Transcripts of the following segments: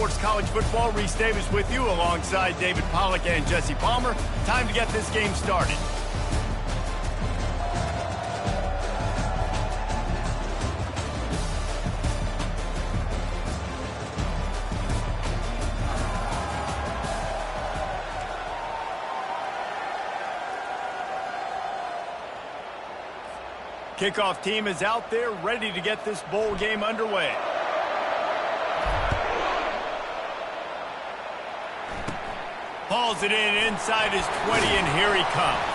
Sports College Football. Reese Davis with you alongside David Pollack and Jesse Palmer. Time to get this game started. Kickoff team is out there ready to get this bowl game underway. Hauls it inside his 20, and here he comes.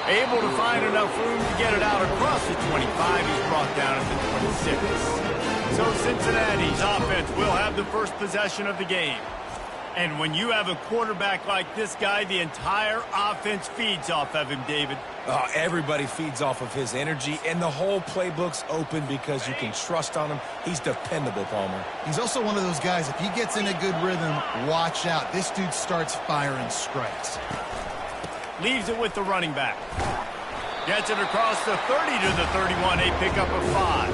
Able to find enough room to get it out across the 25. He's brought down at the 26. So Cincinnati's offense will have the first possession of the game. And when you have a quarterback like this guy, the entire offense feeds off of him, David. Everybody feeds off of his energy, and the whole playbook's open because you can trust on him. He's dependable, Palmer. He's also one of those guys, if he gets in a good rhythm, watch out. This dude starts firing strikes. Leaves it with the running back. Gets it across the 30 to the 31, a pickup of 5.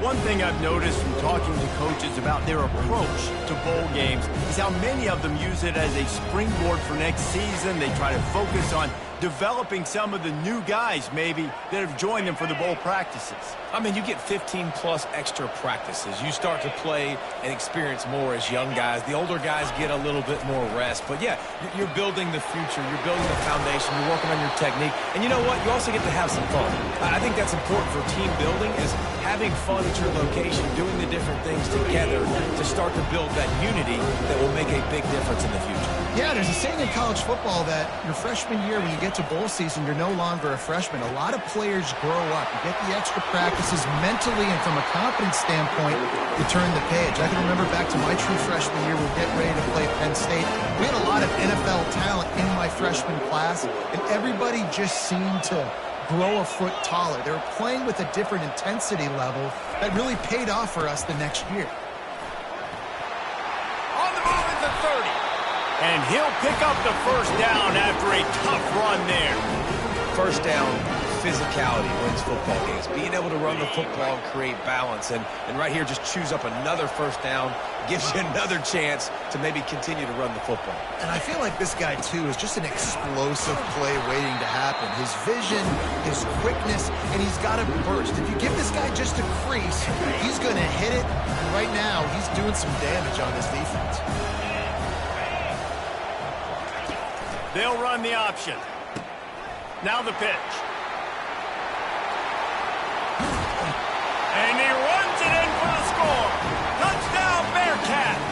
One thing I've noticed from talking to coaches about their approach to bowl games is how many of them use it as a springboard for next season. They try to focus on developing some of the new guys, maybe, that have joined them for the bowl practices. I mean, you get 15-plus extra practices. You start to play and experience more as young guys. The older guys get a little bit more rest. But, yeah, you're building the future. You're building the foundation. You're working on your technique. And you know what? You also get to have some fun. I think that's important for team building is having fun at your location, doing the different things together to start to build that unity that will make a big difference in the future. Yeah, there's a saying in college football that your freshman year, when you get to bowl season, you're no longer a freshman. A lot of players grow up. You get the extra practices mentally, and from a confidence standpoint, you turn the page. I can remember back to my true freshman year, we were getting ready to play Penn State. We had a lot of NFL talent in my freshman class, and everybody just seemed to grow a foot taller. They were playing with a different intensity level that really paid off for us the next year. On the move at the 30. And he'll pick up the first down after a tough run there. First down, physicality wins football games. Being able to run the football and create balance. And right here, just choose up another first down. Gives you another chance to maybe continue to run the football. And I feel like this guy, too, is just an explosive play waiting to happen. His vision, his quickness, and he's got a burst. If you give this guy just a crease, he's going to hit it. And right now, he's doing some damage on this defense. They'll run the option. Now the pitch. And he runs it in for the score. Touchdown, Bearcats.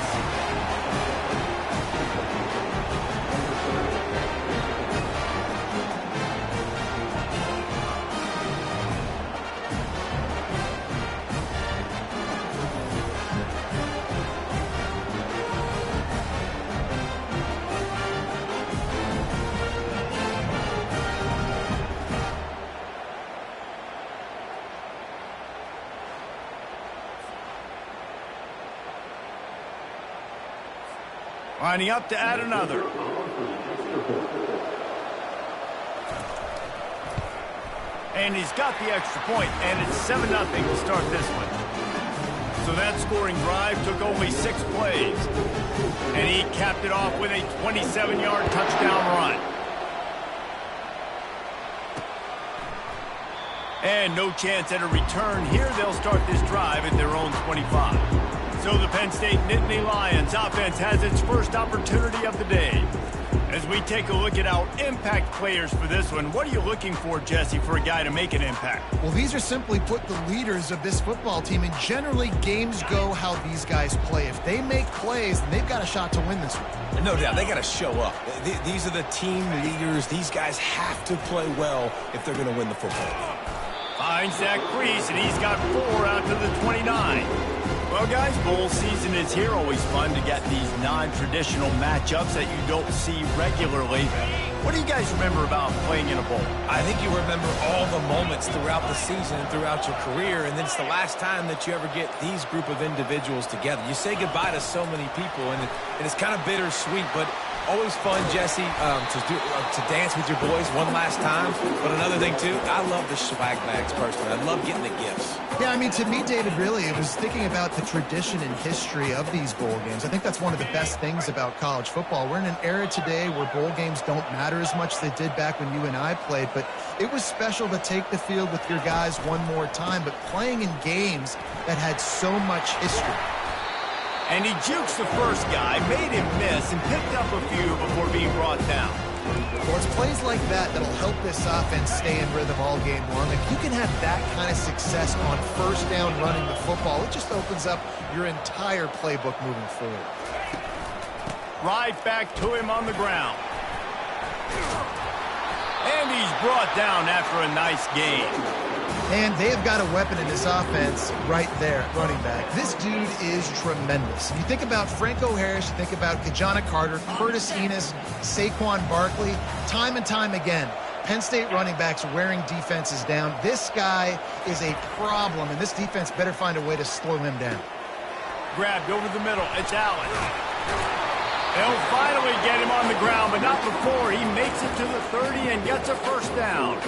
Lining up to add another. And he's got the extra point, and it's 7-0 to start this one. So that scoring drive took only 6 plays. And he capped it off with a 27-yard touchdown run. And no chance at a return here. They'll start this drive at their own 25. So the Penn State Nittany Lions offense has its first opportunity of the day. As we take a look at our impact players for this one, what are you looking for, Jesse, for a guy to make an impact? Well, these are simply put the leaders of this football team, and generally games go how these guys play. If they make plays, then they've got a shot to win this one. No doubt, they got to show up. These are the team leaders. These guys have to play well if they're going to win the football. Finds that crease, and he's got 4 out to the 29. Well, guys, bowl season is here. Always fun to get these non-traditional matchups that you don't see regularly. What do you guys remember about playing in a bowl? I think you remember all the moments throughout the season and throughout your career, and then it's the last time that you ever get these group of individuals together. You say goodbye to so many people, and it's kind of bittersweet, but always fun, Jesse, to dance with your boys one last time. But another thing, too, I love the swag bags personally. I love getting the gifts. Yeah, I mean, to me, David, really, it was thinking about the tradition and history of these bowl games. I think that's one of the best things about college football. We're in an era today where bowl games don't matter as much as they did back when you and I played, but it was special to take the field with your guys one more time, but playing in games that had so much history. And he jukes the first guy, made him miss, and picked up a few before being brought down. Well, it's plays like that that'll help this offense stay in rhythm all game long. If you can have that kind of success on first down running the football, it just opens up your entire playbook moving forward. Right back to him on the ground. And he's brought down after a nice gain. And they have got a weapon in this offense right there at running back. This dude is tremendous. You think about Franco Harris, you think about Kajana Carter, Curtis Enis, Saquon Barkley, time and time again, Penn State running backs wearing defenses down. This guy is a problem, and this defense better find a way to slow him down. Grabbed over the middle. It's Allen. They'll finally get him on the ground, but not before he makes it to the 30 and gets a first down.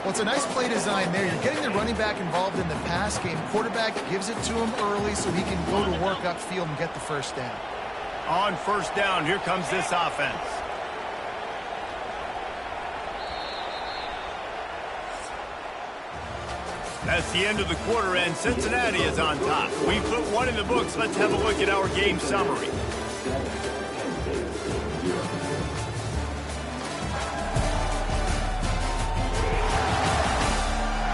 Well, it's a nice play design there. You're getting the running back involved in the pass game. Quarterback gives it to him early so he can go to work upfield and get the first down. On first down, here comes this offense. That's the end of the quarter, and Cincinnati is on top. We put one in the books. Let's have a look at our game summary.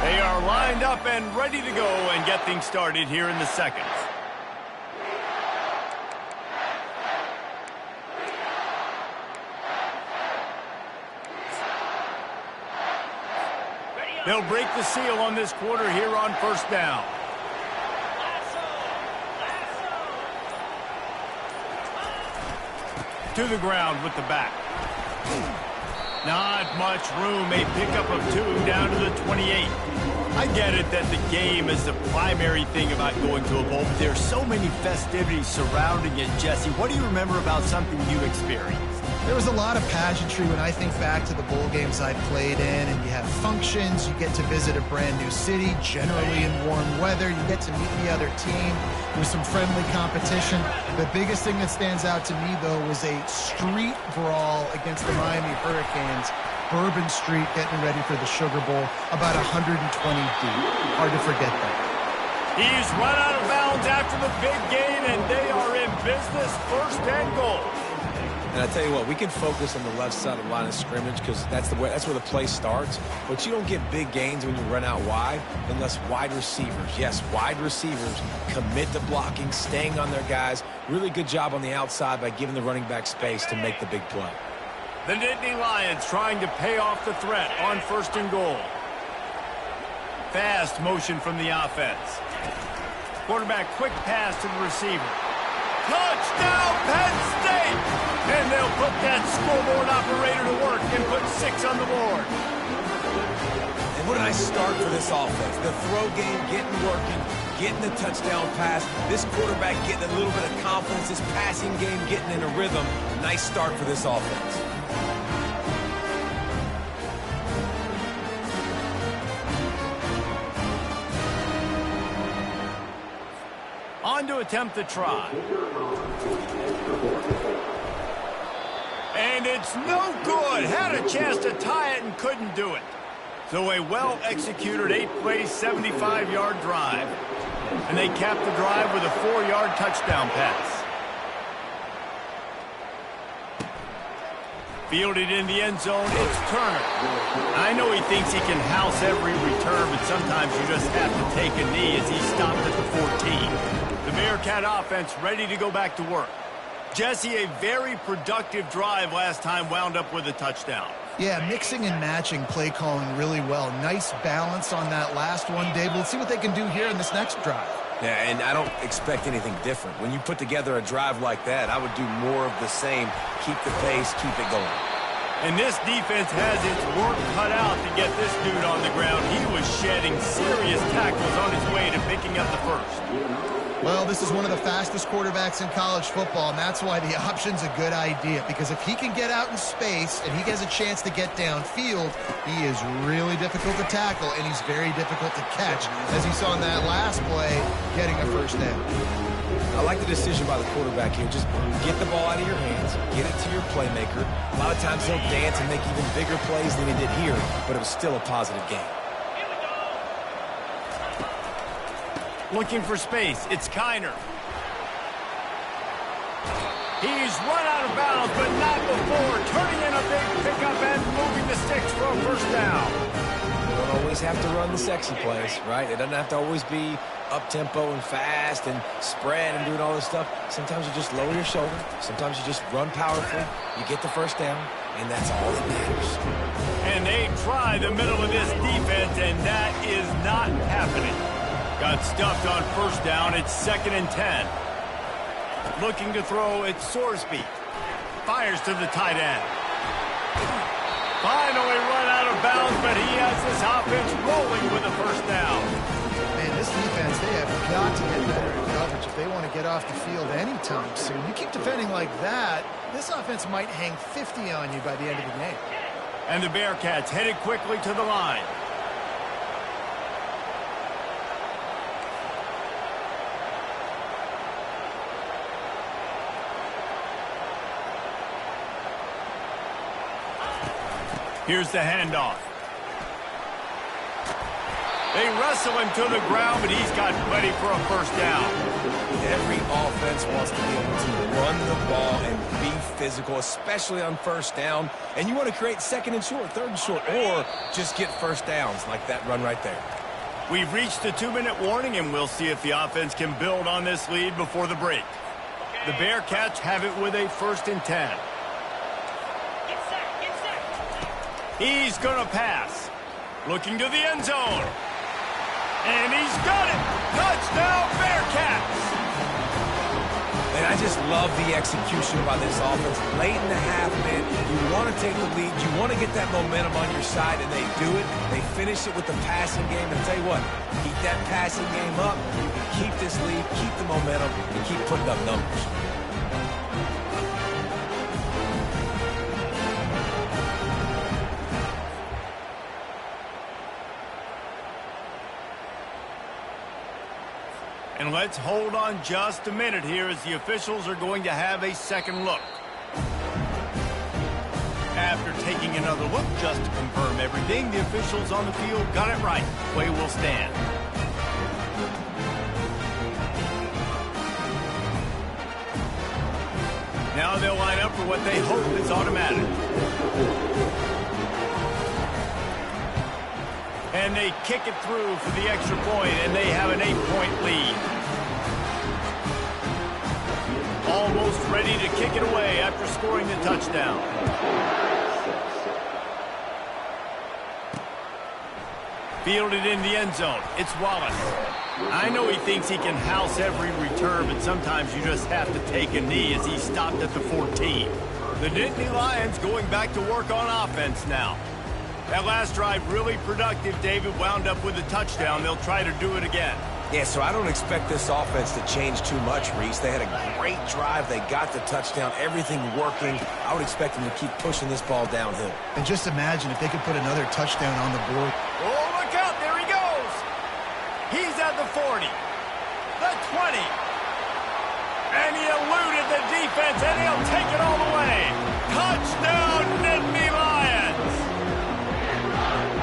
They are lined up and ready to go and get things started here in the second. They'll break the seal on this quarter here on first down. To the ground with the back. Not much room. A pickup of 2 down to the 28. I get it that the game is the primary thing about going to a bowl, but there's so many festivities surrounding it. Jesse, what do you remember about something you experienced? There was a lot of pageantry when I think back to the bowl games I played in, and you have functions, you get to visit a brand new city, generally in warm weather, you get to meet the other team, there was some friendly competition. The biggest thing that stands out to me, though, was a street brawl against the Miami Hurricanes, Bourbon Street getting ready for the Sugar Bowl, about 120 deep. Hard to forget that. He's run out of bounds after the big gain, and they are in business, first and goal. And I tell you what, we can focus on the left side of the line of scrimmage because that's where the play starts. But you don't get big gains when you run out wide unless wide receivers, yes, wide receivers, commit to blocking, staying on their guys. Really good job on the outside by giving the running back space to make the big play. The Nittany Lions trying to pay off the threat on first and goal. Fast motion from the offense. Quarterback quick pass to the receiver. Touchdown, Penn State! And they'll put that scoreboard operator to work and put 6 on the board. And what a nice start for this offense. The throw game getting working, getting the touchdown pass. This quarterback getting a little bit of confidence. This passing game getting in a rhythm. Nice start for this offense. On to attempt the try. And it's no good. Had a chance to tie it and couldn't do it. So a well-executed 8-play, 75-yard drive. And they capped the drive with a 4-yard touchdown pass. Fielded in the end zone, it's Turner. I know he thinks he can house every return, but sometimes you just have to take a knee as he stopped at the 14. The Bearcat offense ready to go back to work. Jesse, a very productive drive last time, wound up with a touchdown. Yeah, mixing and matching play calling really well. Nice balance on that last one, Dave. Let's see what they can do here in this next drive. Yeah, and I don't expect anything different. When you put together a drive like that, I would do more of the same. Keep the pace, keep it going. And this defense has its work cut out to get this dude on the ground. He was shedding serious tackles on his way to picking up the first. Well, this is one of the fastest quarterbacks in college football, and that's why the option's a good idea. Because if he can get out in space and he has a chance to get downfield, he is really difficult to tackle, and he's very difficult to catch, as you saw in that last play, getting a first down. I like the decision by the quarterback here. Just get the ball out of your hands, get it to your playmaker. A lot of times he'll dance and make even bigger plays than he did here, but it was still a positive game. Looking for space. It's Kiner. He's run out of bounds, but not before turning in a big pickup and moving the sticks for a first down. You don't always have to run the sexy plays, right? It doesn't have to always be up-tempo and fast and spread and doing all this stuff. Sometimes you just lower your shoulder. Sometimes you just run powerfully. You get the first down, and that's all that matters. And they try the middle of this defense, and that is not happening. Got stuffed on first down. It's 2nd and 10. Looking to throw, it's Sorsby. Fires to the tight end. Finally run out of bounds, but he has this offense rolling with a first down. Man, this defense, they have got to get better in coverage if they want to get off the field anytime soon. You keep defending like that, this offense might hang 50 on you by the end of the game. And the Bearcats headed quickly to the line. Here's the handoff. They wrestle him to the ground, but he's got plenty for a first down. Every offense wants to be able to run the ball and be physical, especially on first down. And you want to create 2nd and short, 3rd and short, or just get first downs like that run right there. We've reached the 2-minute warning, and we'll see if the offense can build on this lead before the break. The Bearcats have it with a 1st and 10. He's going to pass. Looking to the end zone. And he's got it. Touchdown, Bearcats. And I just love the execution by this offense. Late in the half, man, you want to take the lead. You want to get that momentum on your side, and they do it. They finish it with the passing game. And I'll tell you what, keep that passing game up. You can keep this lead, keep the momentum, and keep putting up numbers. And let's hold on just a minute here as the officials are going to have a second look. After taking another look just to confirm everything, the officials on the field got it right. Play will stand. Now they'll line up for what they hope is automatic. And they kick it through for the extra point, and they have an 8-point lead. Almost ready to kick it away after scoring the touchdown. Fielded in the end zone. It's Wallace. I know he thinks he can house every return, but sometimes you just have to take a knee as he stopped at the 14. The Nittany Lions going back to work on offense now. That last drive really productive. David wound up with a touchdown. They'll try to do it again. Yeah, so I don't expect this offense to change too much, Reese. They had a great drive. They got the touchdown. Everything working. I would expect them to keep pushing this ball downhill. And just imagine if they could put another touchdown on the board. Oh, look out. There he goes. He's at the 40. The 20. And he eluded the defense, and he'll take it all the way. Touchdown, Nittany Lions.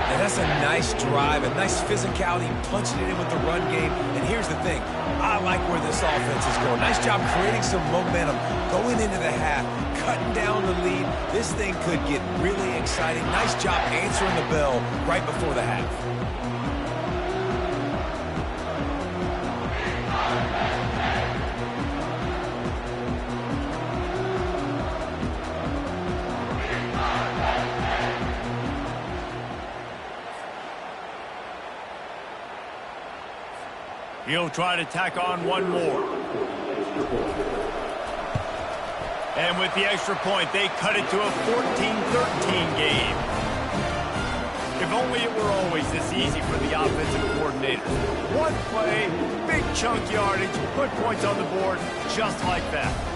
And that's a nice drive, a nice physicality, punching it in with the run game. And here's the thing. I like where this offense is going. Nice job creating some momentum, going into the half, cutting down the lead. This thing could get really exciting. Nice job answering the bell right before the half. He'll try to tack on one more. And with the extra point, they cut it to a 14-13 game. If only it were always this easy for the offensive coordinators. One play, big chunk yardage, put points on the board just like that.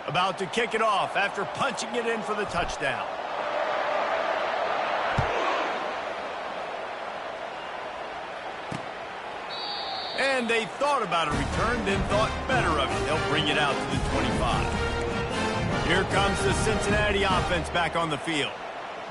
About to kick it off after punching it in for the touchdown. And they thought about a return, then thought better of it. They'll bring it out to the 25. Here comes the Cincinnati offense back on the field.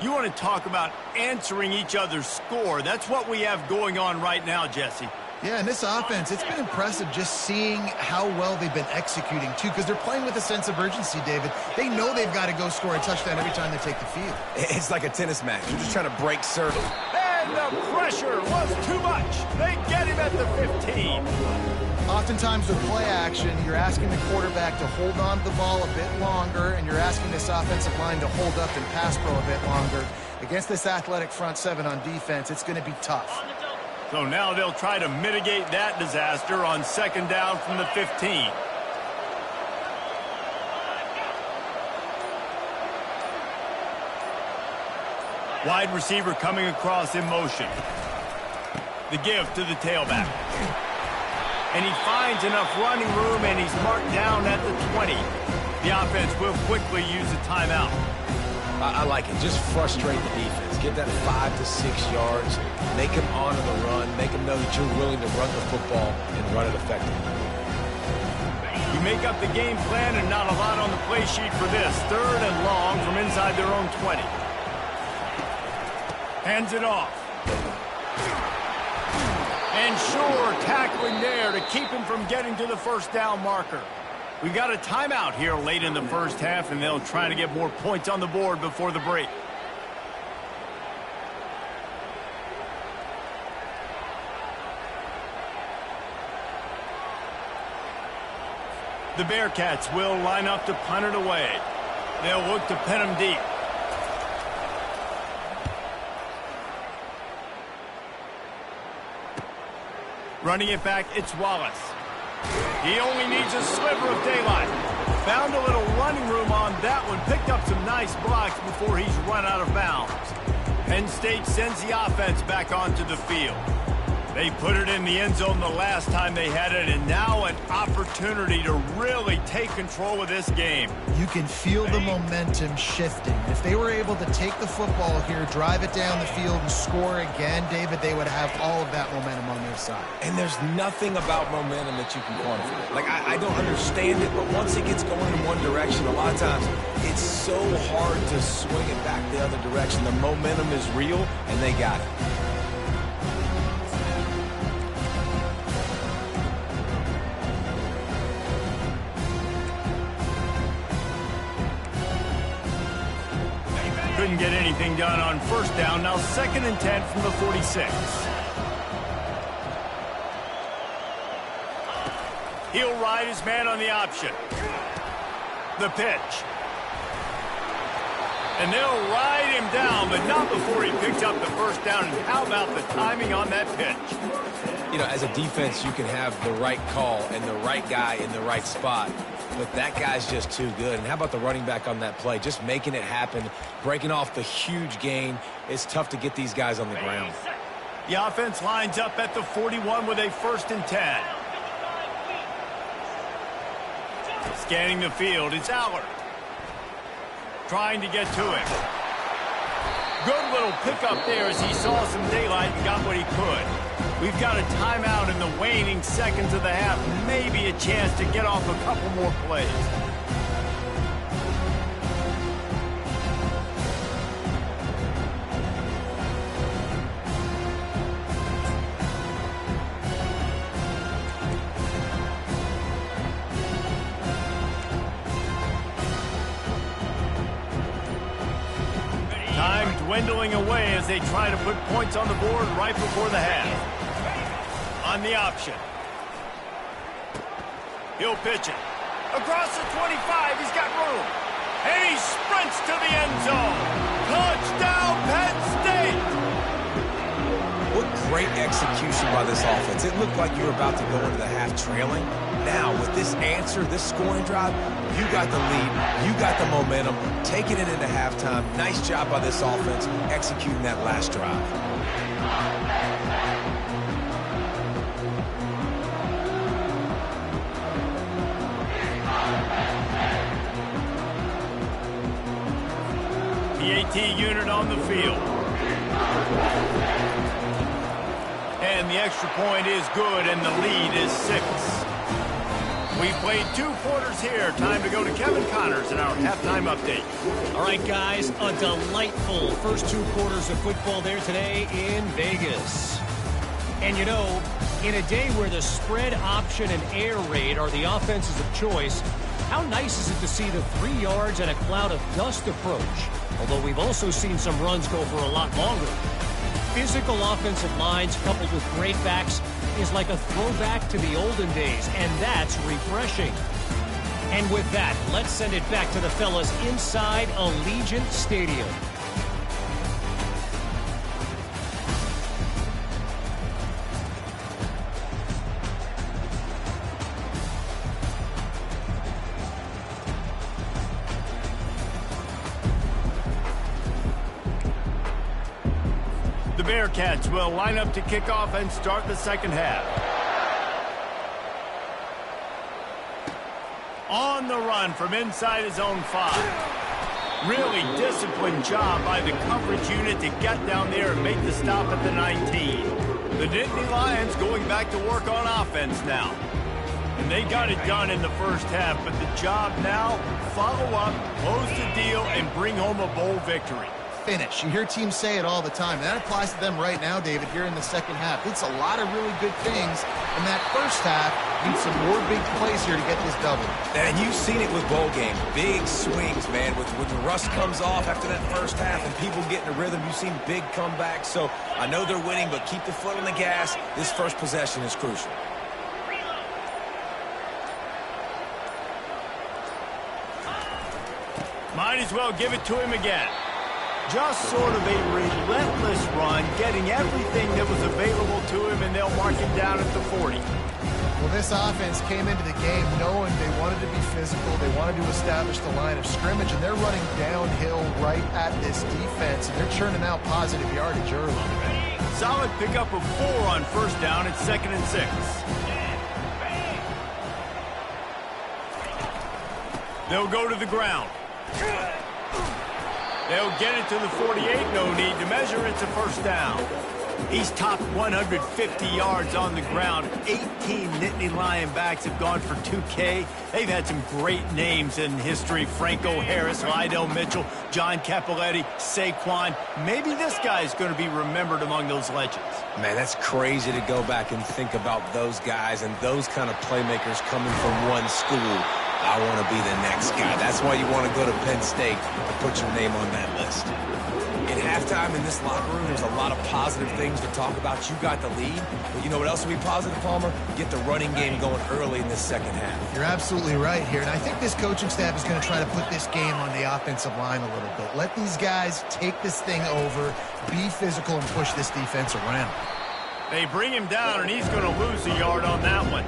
You want to talk about answering each other's score. That's what we have going on right now, Jesse. Yeah, and this offense, it's been impressive just seeing how well they've been executing, too, because they're playing with a sense of urgency, David. They know they've got to go score a touchdown every time they take the field. It's like a tennis match. You're just trying to break serve. And the pressure was too much. They get him at the 15. Oftentimes with play action, you're asking the quarterback to hold on to the ball a bit longer, and you're asking this offensive line to hold up and pass pro a bit longer. Against this athletic front seven on defense, it's going to be tough. So now they'll try to mitigate that disaster on second down from the 15. Wide receiver coming across in motion. The give to the tailback. And he finds enough running room, and he's marked down at the 20. The offense will quickly use a timeout. I like it. Just frustrate the defense. Get that 5 to 6 yards. Make them honor the run. Make them know that you're willing to run the football and run it effectively. You make up the game plan and not a lot on the play sheet for this. Third and long from inside their own 20. Hands it off. And sure, tackling there to keep him from getting to the first down marker. We got a timeout here late in the first half, and they'll try to get more points on the board before the break. The Bearcats will line up to punt it away. They'll look to pin him deep. Running it back, it's Wallace. He only needs a sliver of daylight. Found a little running room on that one. Picked up some nice blocks before he's run out of bounds. Penn State sends the offense back onto the field. They put it in the end zone the last time they had it, and now an opportunity to really take control of this game. You can feel the momentum shifting. If they were able to take the football here, drive it down the field, and score again, David, they would have all of that momentum on their side. And there's nothing about momentum that you can quantify. Like, I don't understand it, but once it gets going in one direction, a lot of times it's so hard to swing it back the other direction. The momentum is real, and they got it. Couldn't get anything done on first down. Now 2nd and 10 from the 46. He'll ride his man on the option. The pitch. And they'll ride him down, but not before he picks up the first down. And how about the timing on that pitch? You know, as a defense, you can have the right call and the right guy in the right spot. But that guy's just too good. And how about the running back on that play? Just making it happen, breaking off the huge gain. It's tough to get these guys on the ground. The offense lines up at the 41 with a 1st and 10. Scanning the field, it's Allard. Trying to get to him. Good little pickup there as he saw some daylight and got what he could. We've got a timeout in the waning seconds of the half. Maybe a chance to get off a couple more plays. dwindling away as they try to put points on the board right before the half. On the option. He'll pitch it. Across the 25, he's got room. And he sprints to the end zone. Touchdown, Penn State! What great execution by this offense. It looked like you were about to go into the half trailing. Now, with this answer, this scoring drive, you got the lead, you got the momentum, taking it into halftime. Nice job by this offense executing that last drive. The AT unit on the field. And the extra point is good, and the lead is 6. We've played 2 quarters here. Time to go to Kevin Connors in our halftime update. All right, guys, a delightful first 2 quarters of football there today in Vegas. And, you know, in a day where the spread option and air raid are the offenses of choice, how nice is it to see the 3 yards and a cloud of dust approach? Although we've also seen some runs go for a lot longer. Physical offensive lines coupled with great backs is like a throwback to the olden days, and that's refreshing. And with that, let's send it back to the fellas inside Allegiant Stadium. The Bearcats will line up to kick off and start the second half. On the run from inside his own 5. Really disciplined job by the coverage unit to get down there and make the stop at the 19. The Nittany Lions going back to work on offense now. And they got it done in the first half, but the job now, follow up, close the deal, and bring home a bowl victory. Finish. You hear teams say it all the time. And that applies to them right now, David, here in the second half. It's a lot of really good things. In that first half, need some more big plays here to get this double. And you've seen it with bowl games. Big swings, man. When the rust comes off after that first half and people get in a rhythm, you've seen big comebacks. So I know they're winning, but keep the foot on the gas. This first possession is crucial. Might as well give it to him again. Just sort of a relentless run, getting everything that was available to him, and they'll mark him down at the 40. Well, this offense came into the game knowing they wanted to be physical. They wanted to establish the line of scrimmage, and they're running downhill right at this defense, and they're churning out positive yardage early. Solid pickup of 4 on first down. It's 2nd and 6. They'll go to the ground. They'll get it to the 48. No need to measure. It's a first down. He's topped 150 yards on the ground. 18 Nittany Lion backs have gone for 2K. They've had some great names in history. Franco Harris, Lydell Mitchell, John Cappelletti, Saquon. Maybe this guy's going to be remembered among those legends. Man, that's crazy to go back and think about those guys and those kind of playmakers coming from one school. I want to be the next guy. That's why you want to go to Penn State to put your name on that list. In halftime in this locker room, there's a lot of positive things to talk about. You got the lead, but you know what else will be positive, Palmer? Get the running game going early in this second half. You're absolutely right here, and I think this coaching staff is going to try to put this game on the offensive line a little bit. Let these guys take this thing over, be physical, and push this defense around. They bring him down, and he's going to lose a yard on that one.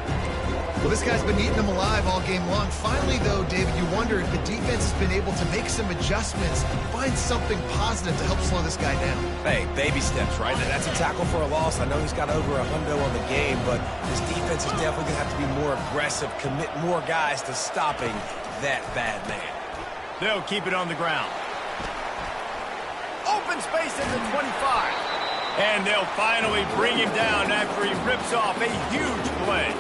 Well, this guy's been eating them alive all game long. Finally, though, David, you wonder if the defense has been able to make some adjustments, find something positive to help slow this guy down. Hey, baby steps, right? That's a tackle for a loss. I know he's got over 100 on the game, but this defense is definitely going to have to be more aggressive, commit more guys to stopping that bad man. They'll keep it on the ground. Open space at the 25. And they'll finally bring him down after he rips off a huge play.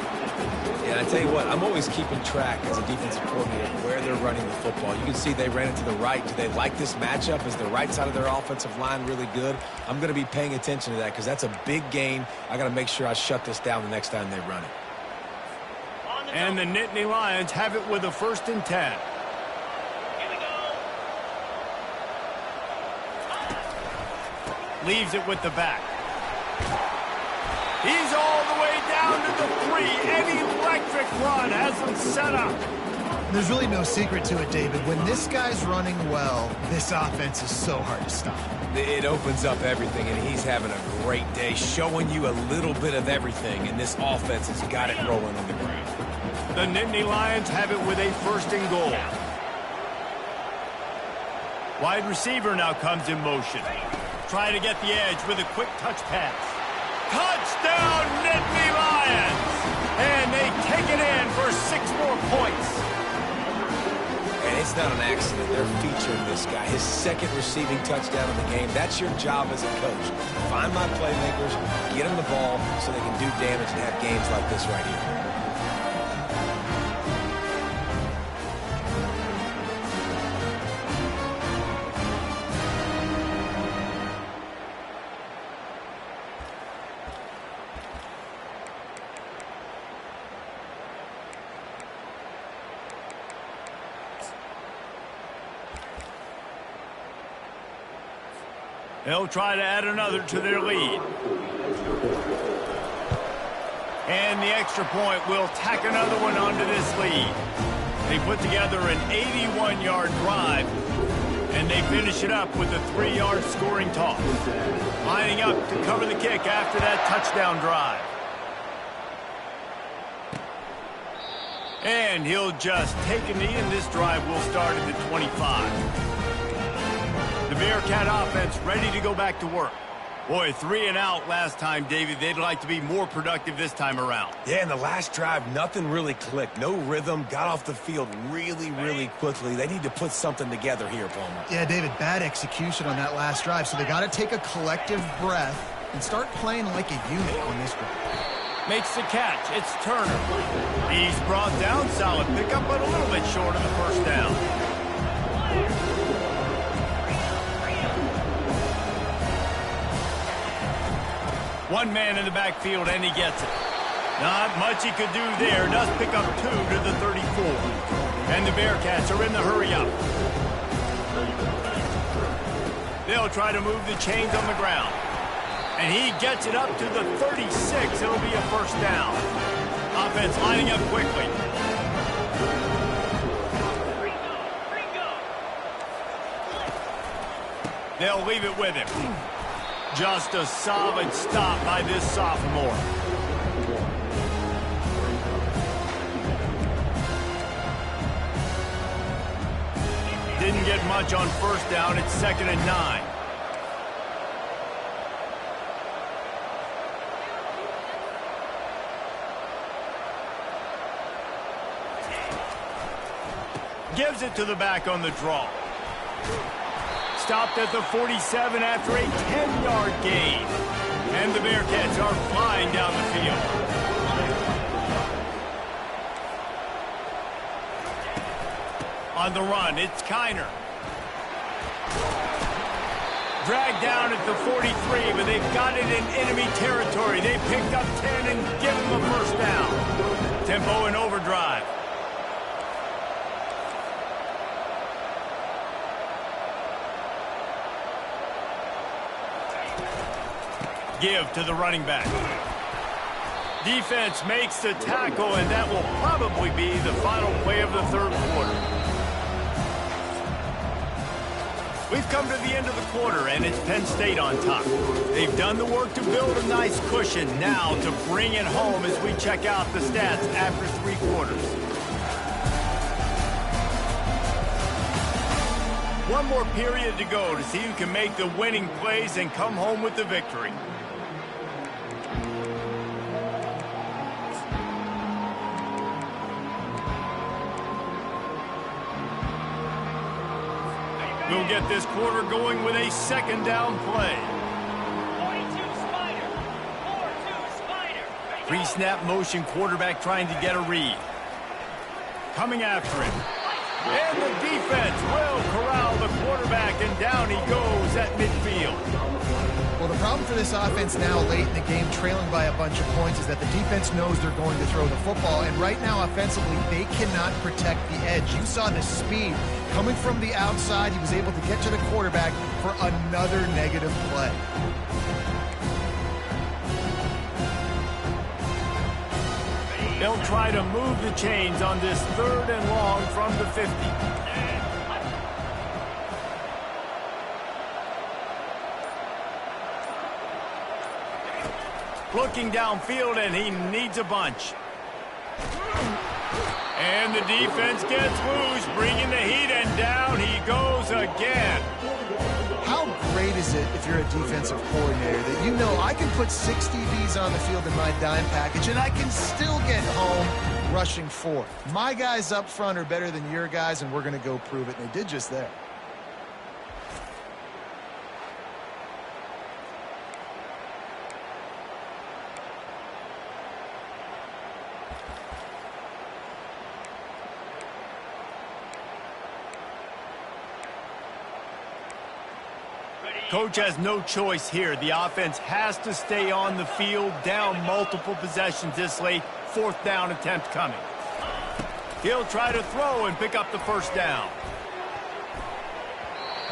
Yeah, I tell you what, I'm always keeping track as a defensive coordinator where they're running the football. You can see they ran it to the right. Do they like this matchup? Is the right side of their offensive line really good? I'm going to be paying attention to that because that's a big gain. I got to make sure I shut this down the next time they run it. And the Nittany Lions have it with a 1st and 10. Leaves it with the back. He's all the way down to the 3. An electric run has him set up. There's really no secret to it, David. When this guy's running well, this offense is so hard to stop. It opens up everything, and he's having a great day, showing you a little bit of everything, and this offense has got it rolling on the ground. The Nittany Lions have it with a 1st and goal. Wide receiver now comes in motion. Try to get the edge with a quick touch pass. Touchdown, Nittany Lions! And they take it in for 6 more points. And it's not an accident. They're featuring this guy. His 2nd receiving touchdown of the game. That's your job as a coach. Find my playmakers, get them the ball so they can do damage and have games like this right here. They'll try to add another to their lead. And the extra point will tack another one onto this lead. They put together an 81-yard drive, and they finish it up with a 3-yard scoring toss. Lining up to cover the kick after that touchdown drive. And he'll just take a knee, and this drive will start at the 25. The Bearcat offense ready to go back to work. Boy, 3 and out last time, David. They'd like to be more productive this time around. Yeah, in the last drive, nothing really clicked. No rhythm. Got off the field really, really quickly. They need to put something together here, Palmer. Yeah, David, bad execution on that last drive. So they got to take a collective breath and start playing like a unit on this drive. Makes the catch. It's Turner. He's brought down. Solid pickup, but a little bit short of the 1st down. One man in the backfield, and he gets it. Not much he could do there. Does pick up 2 to the 34. And the Bearcats are in the hurry up. They'll try to move the chains on the ground. And he gets it up to the 36. It'll be a 1st down. Offense lining up quickly. They'll leave it with him. Just a solid stop by this sophomore. Didn't get much on 1st down. It's 2nd and 9. Gives it to the back on the draw. Stopped at the 47 after a 10-yard gain. And the Bearcats are flying down the field. On the run, it's Kiner. Dragged down at the 43, but they've got it in enemy territory. They picked up 10 and give them a 1st down. Tempo and overdrive. Give to the running back. Defense makes the tackle, and that will probably be the final play of the 3rd quarter. We've come to the end of the quarter, and it's Penn State on top. They've done the work to build a nice cushion. Now to bring it home as we check out the stats after 3 quarters. One more period to go to see who can make the winning plays and come home with the victory. We'll get this quarter going with a 2nd down play. 42 Spider. 4-2 Spider. Pre-snap motion quarterback trying to get a read. Coming after him. And the defense will corral the quarterback, and down he goes at midfield. Well, Well, the problem for this offense now late in the game, trailing by a bunch of points, is that the defense knows they're going to throw the football. And right now, offensively, they cannot protect the edge. You saw the speed coming from the outside. He was able to get to the quarterback for another negative play. They'll try to move the chains on this 3rd and long from the 50. Looking downfield, and he needs a bunch. And the defense gets loose, bringing the heat, and down he goes again. How great is it if you're a defensive coordinator that you know I can put 6 DBs on the field in my dime package and I can still get home rushing 4. My guys up front are better than your guys, and we're going to go prove it. And they did just that. Coach has no choice here. The offense has to stay on the field, down multiple possessions this late. 4th down attempt coming. He'll try to throw and pick up the 1st down.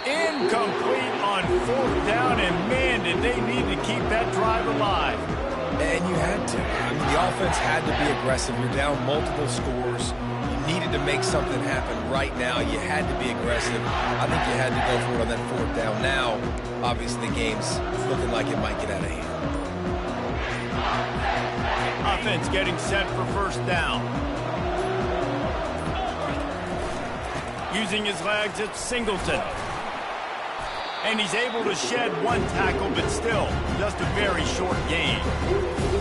Incomplete on 4th down, and man, did they need to keep that drive alive. And you had to. I mean, the offense had to be aggressive. You're down multiple scores. You needed to make something happen right now. You had to be aggressive. I think you had to go for it on that 4th down. Now, obviously, the game's looking like it might get out of hand. Offense getting set for 1st down. Using his legs, it's Singleton. And he's able to shed 1 tackle, but still, just a very short gain.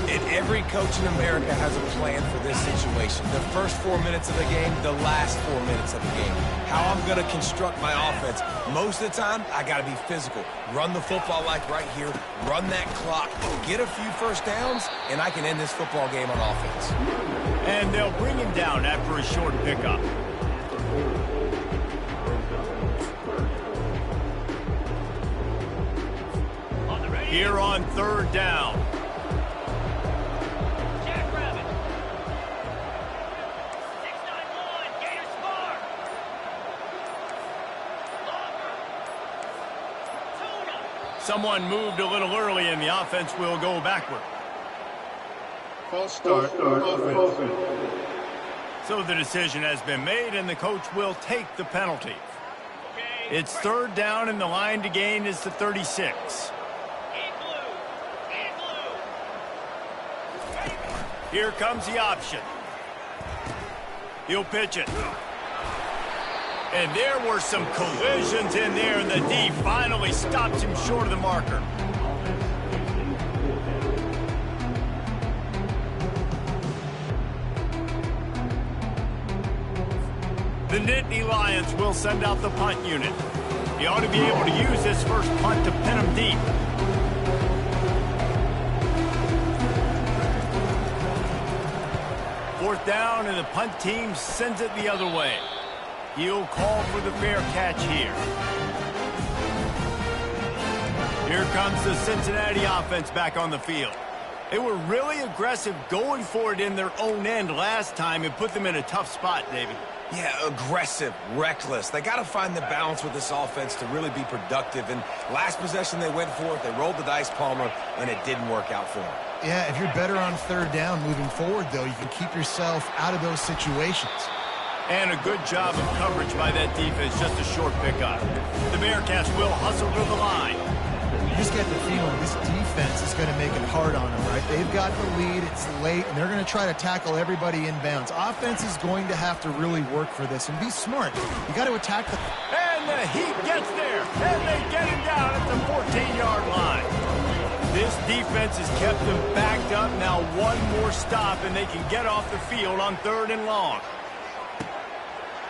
And every coach in America has a plan for this situation. The first 4 minutes of the game, the last 4 minutes of the game. How I'm going to construct my offense. Most of the time, I got to be physical. Run the football like right here. Run that clock. Get a few 1st downs, and I can end this football game on offense. And they'll bring him down after a short pickup. Here on 3rd down. Jackrabbit. 691. Gators far. Longer. Tuna. Someone moved a little early, and the offense will go backward. False start. Offense. So the decision has been made, and the coach will take the penalty. It's 3rd down, and the line to gain is the 36. Here comes the option. He'll pitch it. And there were some collisions in there, and the D finally stops him short of the marker. The Nittany Lions will send out the punt unit. He ought to be able to use this first punt to pin him deep. Fourth down, and the punt team sends it the other way. He'll call for the fair catch here. Here comes the Cincinnati offense back on the field. They were really aggressive going for it in their own end last time and put them in a tough spot, David. Yeah, aggressive, reckless. They got to find the balance with this offense to really be productive. And last possession they went for it, they rolled the dice, Palmer, and it didn't work out for them. Yeah, if you're better on 3rd down moving forward, though, you can keep yourself out of those situations. And a good job of coverage by that defense, just a short pickup. The Bearcats will hustle to the line. You just get the feeling this defense is going to make it hard on them, right? They've got the lead, it's late, and they're going to try to tackle everybody inbounds. Offense is going to have to really work for this and be smart. You got to attack the... And the Heat gets there, and they get him down at the 14-yard line. This defense has kept them backed up. Now one more stop, and they can get off the field on 3rd and long.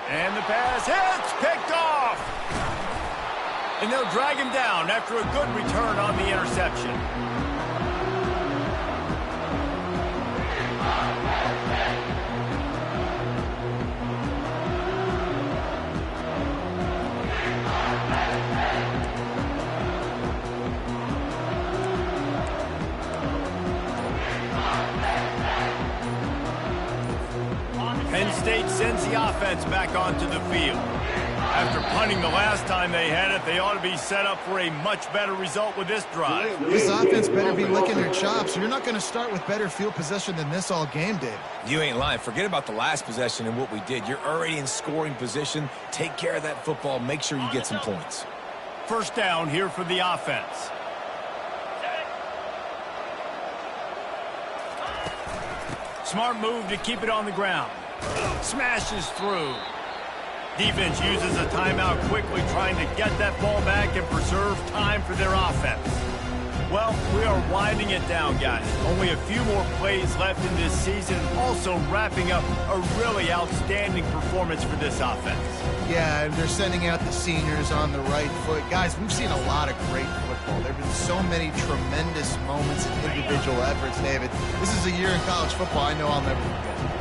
And the pass hits, picked off. And they'll drag him down after a good return on the interception. Penn State sends the offense back onto the field. After punting the last time they had it, they ought to be set up for a much better result with this drive. This offense better be licking their chops. You're not going to start with better field possession than this all game did. You ain't lying. Forget about the last possession and what we did. You're already in scoring position. Take care of that football. Make sure you get some points. First down here for the offense. Smart move to keep it on the ground. Smashes through. Defense uses a timeout quickly, trying to get that ball back and preserve time for their offense. Well, we are winding it down, guys. Only a few more plays left in this season. Also wrapping up a really outstanding performance for this offense. Yeah, and they're sending out the seniors on the right foot. Guys, we've seen a lot of great football. There have been so many tremendous moments and individual efforts, David. This is a year in college football I know I'll never forget.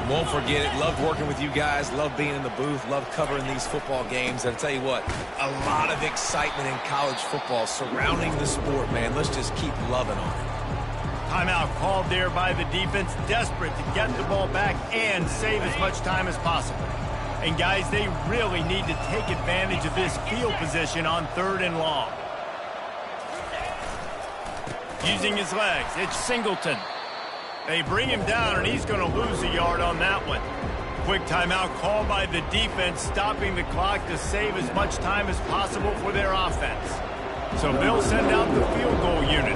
Won't forget it. Loved working with you guys. Loved being in the booth. Loved covering these football games. And I'll tell you what, a lot of excitement in college football surrounding the sport, man. Let's just keep loving on it. Timeout called there by the defense, desperate to get the ball back and save as much time as possible. And guys, they really need to take advantage of this field position on 3rd and long. Using his legs, it's Singleton. They bring him down, and he's going to lose a yard on that one. Quick timeout called by the defense, stopping the clock to save as much time as possible for their offense. So they'll send out the field goal unit,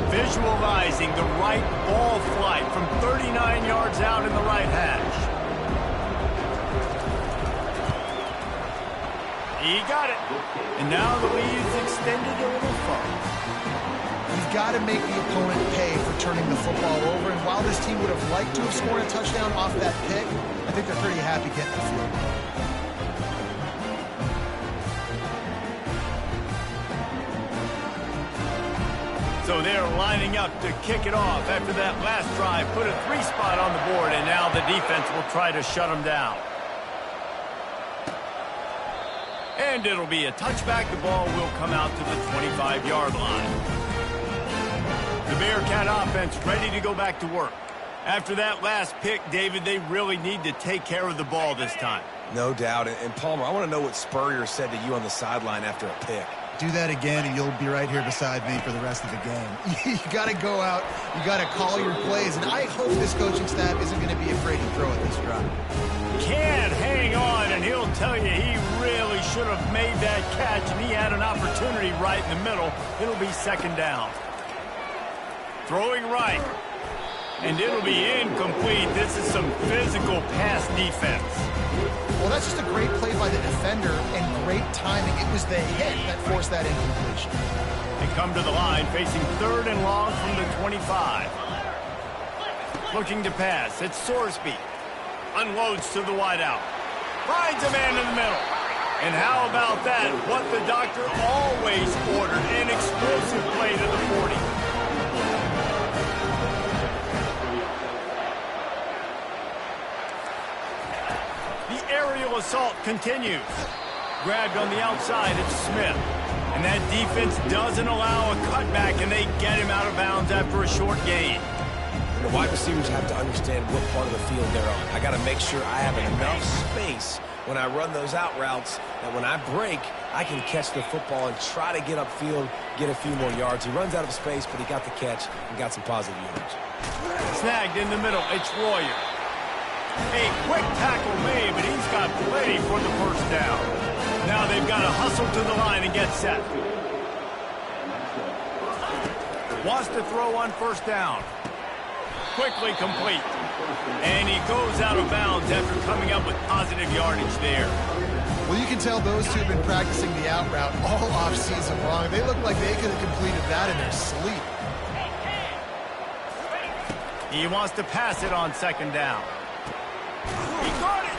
visualizing the right ball flight from 39 yards out in the right hash. He got it. And now the lead is extended a little further. You've got to make the opponent pay for turning the football over. And while this team would have liked to have scored a touchdown off that pick, I think they're pretty happy getting the field goal. So they're lining up to kick it off after that last drive. Put a 3-spot on the board, and now the defense will try to shut them down. And it'll be a touchback. The ball will come out to the 25-yard line. The Bearcat offense ready to go back to work. After that last pick, David, they really need to take care of the ball this time. No doubt. And Palmer, I want to know what Spurrier said to you on the sideline after a pick. Do that again, and you'll be right here beside me for the rest of the game. You got to go out. You got to call your plays, and I hope this coaching staff isn't going to be afraid to throw at this drive. Can't hang on, and he'll tell you he really should have made that catch, and he had an opportunity right in the middle. It'll be 2nd down. Throwing right, and it'll be incomplete. This is some physical pass defense. Well, that's just a great play by the defender and great timing. It was the hit that forced that incompletion. They come to the line facing 3rd and long from the 25. Looking to pass. It's Sorsby. Unloads to the wideout. Finds a man in the middle. And how about that? What the doctor always ordered. An explosive play to the 40. The aerial assault continues. Grabbed on the outside, it's Smith. And that defense doesn't allow a cutback, and they get him out of bounds after a short gain. The wide receivers have to understand what part of the field they're on. I got to make sure I have enough space when I run those out routes that when I break, I can catch the football and try to get upfield, get a few more yards. He runs out of space, but he got the catch and got some positive yards. Snagged in the middle, it's Royer. A quick tackle made, but he's got plenty for the 1st down. Now they've got to hustle to the line and get set. Wants to throw on 1st down. Quickly complete. And he goes out of bounds after coming up with positive yardage there. Well, you can tell those two have been practicing the out route all offseason long. They look like they could have completed that in their sleep. He wants to pass it on 2nd down. He got it.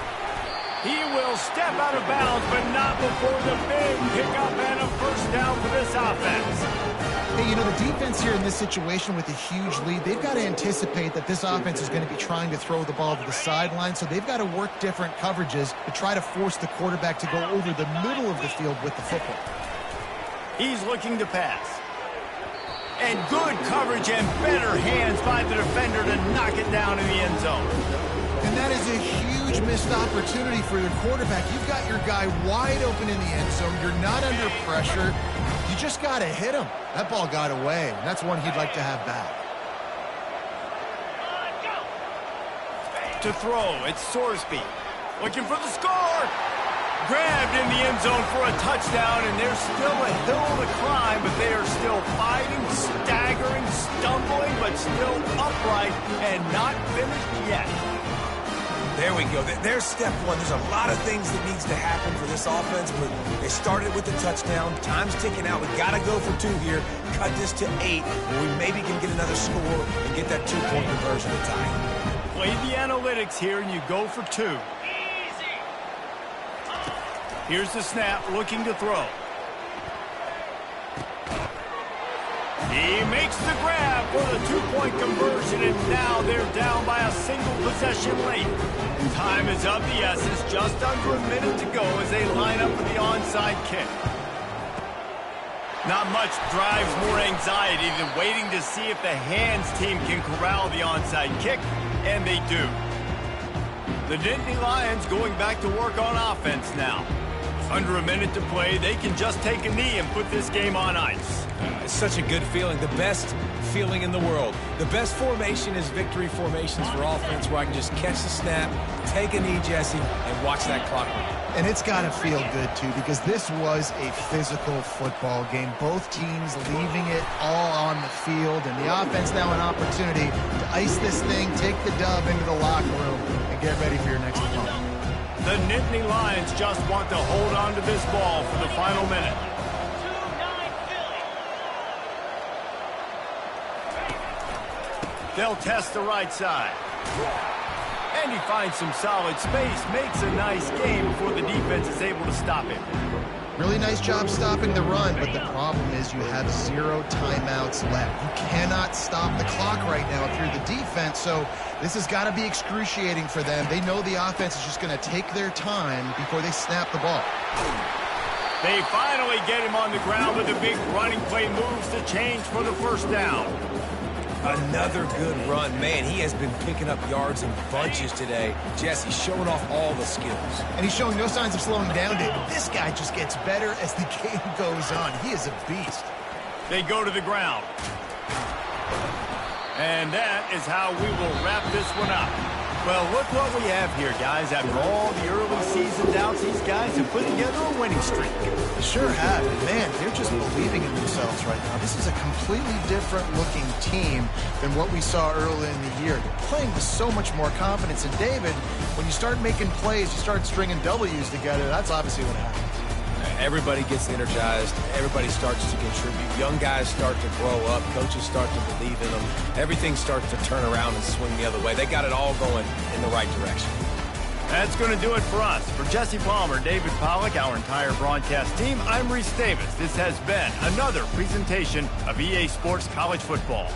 He will step out of bounds, but not before the big pickup and a 1st down for this offense. Hey, you know, the defense here in this situation with a huge lead, they've got to anticipate that this offense is going to be trying to throw the ball to the sideline, so they've got to work different coverages to try to force the quarterback to go over the middle of the field with the football. He's looking to pass. And good coverage and better hands by the defender to knock it down in the end zone. And that is a huge missed opportunity for your quarterback. You've got your guy wide open in the end zone. You're not under pressure. You just got to hit him. That ball got away, and that's one he'd like to have back. To throw, it's Sorsby. Looking for the score. Grabbed in the end zone for a touchdown, and there's still a hill to climb, but they are still fighting, staggering, stumbling, but still upright and not finished yet. There we go. There's step one. There's a lot of things that needs to happen for this offense, but they started with the touchdown. Time's ticking out. We got to go for 2 here. Cut this to 8, where we maybe can get another score and get that 2-point conversion to tie. Play the analytics here, and you go for 2. Here's the snap, looking to throw. He makes the grab for the 2-point conversion, and now they're down by a single possession late. Time is of the essence, just under a minute to go as they line up for the onside kick. Not much drives more anxiety than waiting to see if the hands team can corral the onside kick, and they do. The Nittany Lions going back to work on offense now. Under a minute to play, they can just take a knee and put this game on ice. It's such a good feeling, the best feeling in the world. The best formation is victory formations for offense, where I can just catch the snap, take a knee, Jesse, and watch that clock run. And it's got to feel good, too, because this was a physical football game. Both teams leaving it all on the field, and the offense now an opportunity to ice this thing, take the dub into the locker room, and get ready for your next opponent. The Nittany Lions just want to hold on to this ball for the final minute. 2-9 Philly. They'll test the right side. And he finds some solid space, makes a nice game before the defense is able to stop him. Really nice job stopping the run, but the problem is you have 0 timeouts left. You cannot stop the clock right now if you're the defense, so this has got to be excruciating for them. They know the offense is just going to take their time before they snap the ball. They finally get him on the ground with a big running play moves to change for the first down. Another good run. Man, he has been picking up yards in bunches today. Jesse showing off all the skills. And he's showing no signs of slowing down, David. This guy just gets better as the game goes on. He is a beast. They go to the ground. And that is how we will wrap this one up. Well, look what we have here, guys. After all the early season doubts, these guys have put together a winning streak. They sure have. Man, they're just believing in themselves right now. This is a completely different looking team than what we saw early in the year. They're playing with so much more confidence. And David, when you start making plays, you start stringing W's together, that's obviously what happens. Everybody gets energized. Everybody starts to contribute. Young guys start to grow up. Coaches start to believe in them. Everything starts to turn around and swing the other way. They got it all going in the right direction. That's going to do it for us. For Jesse Palmer, David Pollack, our entire broadcast team, I'm Reese Davis. This has been another presentation of EA Sports College Football.